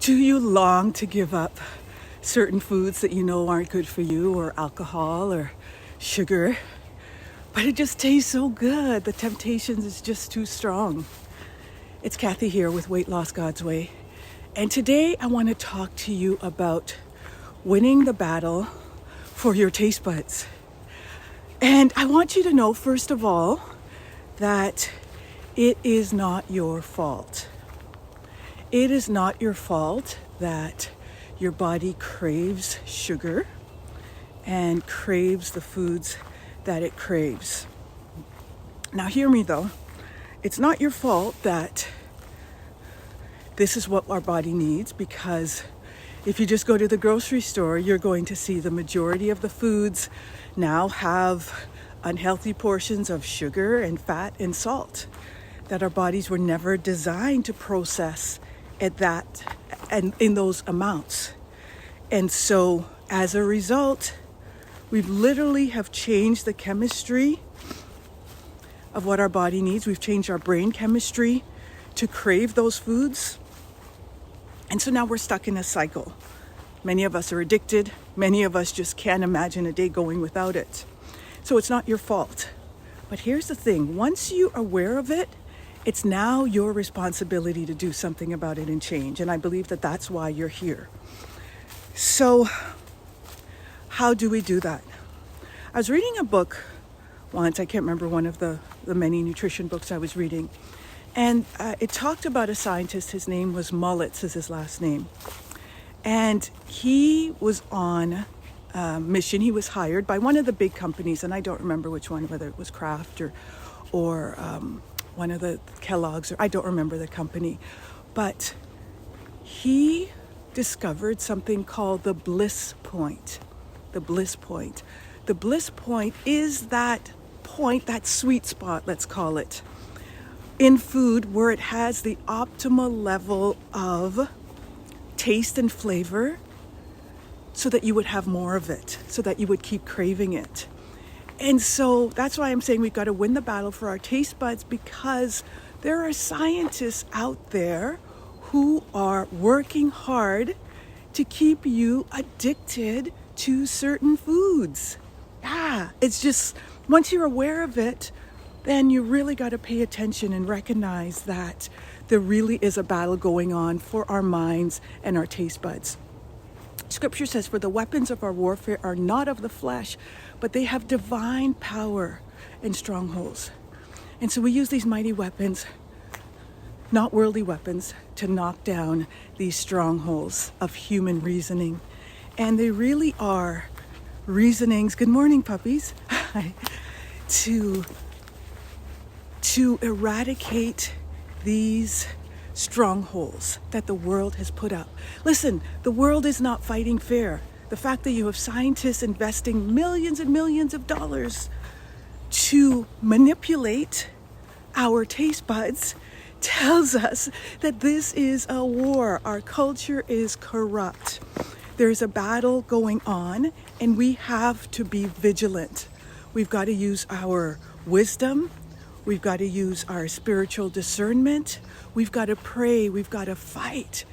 Do you long to give up certain foods that you know aren't good for you, or alcohol or sugar? But it just tastes so good. The temptation is just too strong. It's Kathy here with Weight Loss God's Way. And today I want to talk to you about winning the battle for your taste buds. And I want you to know, first of all, that it is not your fault. It is not your fault that your body craves sugar and craves the foods that it craves. Now hear me though, it's not your fault that this is what our body needs, because if you just go to the grocery store, you're going to see the majority of the foods now have unhealthy portions of sugar and fat and salt that our bodies were never designed to process at that and in those amounts. And so as a result, we've literally have changed the chemistry of what our body needs. We've changed our brain chemistry to crave those foods. And so now we're stuck in a cycle. Many of us are addicted. Many of us just can't imagine a day going without it. So it's not your fault. But here's the thing. Once you're aware of it, it's now your responsibility to do something about it and change. And I believe that that's why you're here. So how do we do that? I was reading a book once. I can't remember one of the many nutrition books I was reading. And it talked about a scientist. His name was Mullets, is his last name. And he was on a mission. He was hired by one of the big companies, and I don't remember which one, whether it was Kraft or one of the Kellogg's, or I don't remember the company. But he discovered something called the bliss point. The bliss point. The bliss point is that point, that sweet spot, let's call it, in food where it has the optimal level of taste and flavor so that you would have more of it, so that you would keep craving it. And so that's why I'm saying we've got to win the battle for our taste buds, because there are scientists out there who are working hard to keep you addicted to certain foods. Yeah, it's just, once you're aware of it, then you really got to pay attention and recognize that there really is a battle going on for our minds and our taste buds. Scripture says, for the weapons of our warfare are not of the flesh, but they have divine power and strongholds. And so we use these mighty weapons, not worldly weapons, to knock down these strongholds of human reasoning. And they really are reasonings, good morning puppies, to eradicate these strongholds that the world has put up. Listen, the world is not fighting fair. The fact that you have scientists investing millions and millions of dollars to manipulate our taste buds tells us that this is a war. Our culture is corrupt. There's a battle going on, and we have to be vigilant. We've got to use our wisdom. We've got to use our spiritual discernment. We've got to pray. We've got to fight.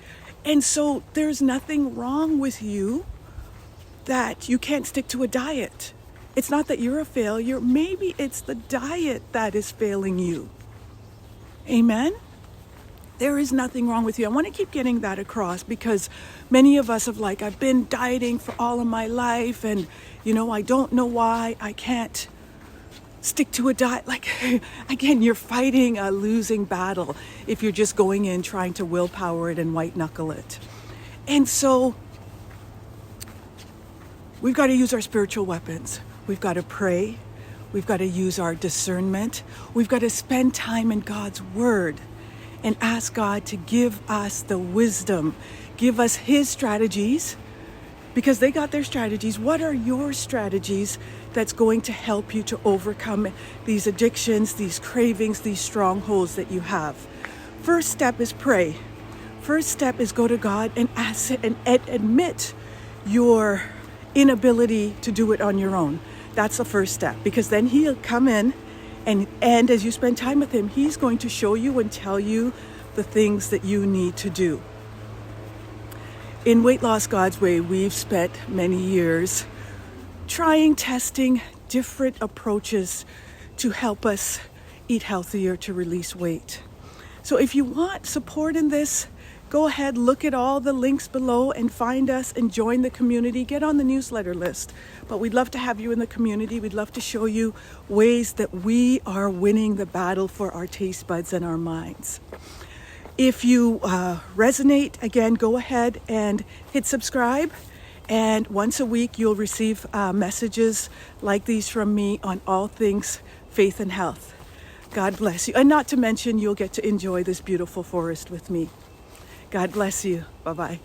And so there's nothing wrong with you that you can't stick to a diet. It's not that you're a failure. Maybe it's the diet that is failing you. Amen? There is nothing wrong with you. I want to keep getting that across, because many of us have I've been dieting for all of my life, and I don't know why I can't stick to a diet. Again, you're fighting a losing battle if you're just going in trying to willpower it and white knuckle it. And so we've got to use our spiritual weapons. We've got to pray. We've got to use our discernment. We've got to spend time in God's word and ask God to give us the wisdom, give us his strategies, because they got their strategies. What are your strategies that's going to help you to overcome these addictions, these cravings, these strongholds that you have? First step is pray. First step is go to God and ask and admit your inability to do it on your own. That's the first step, because then he'll come in and as you spend time with him, he's going to show you and tell you the things that you need to do. In Weight Loss God's Way, we've spent many years testing different approaches to help us eat healthier, to release weight. So if you want support in this, go ahead, look at all the links below and find us and join the community. Get on the newsletter list. But we'd love to have you in the community. We'd love to show you ways that we are winning the battle for our taste buds and our minds. If you resonate, again, go ahead and hit subscribe. And once a week, you'll receive messages like these from me on all things faith and health. God bless you. And not to mention, you'll get to enjoy this beautiful forest with me. God bless you. Bye-bye.